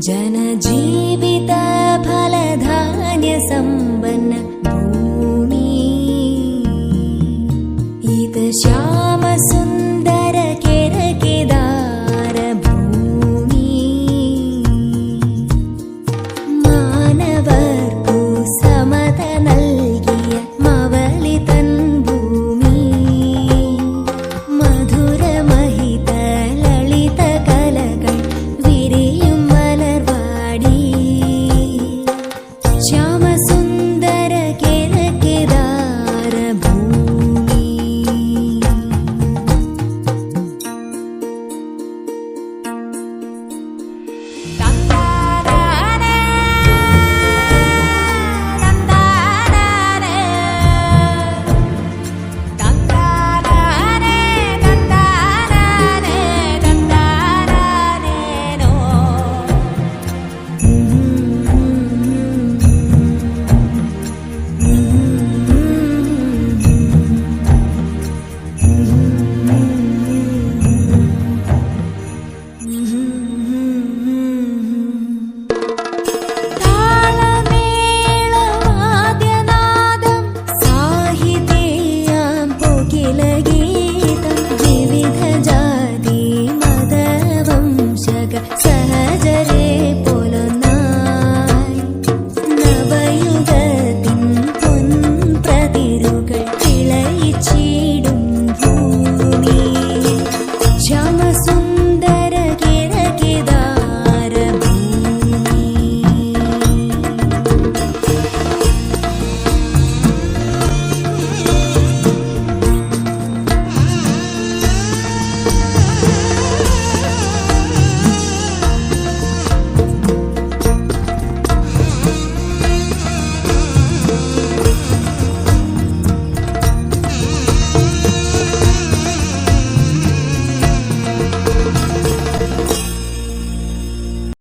जनजीवित फलधान्य संपन्न भूमि इत श्याम सुंदर केदार भूमि मानवर्कु समत നൽകിയ മവലിതൻ ഭൂമി മധുരമഹിത ലളിത കലകൾ വിരിയും മലർവാടി ശ്യാമസുന്ദര കേദാര ഭൂമി സഹജരേ പോലൊന്നായി നവയുഗത്തിൻ പൊൻപ്രതിരുകൾ കിളയിച്ചീ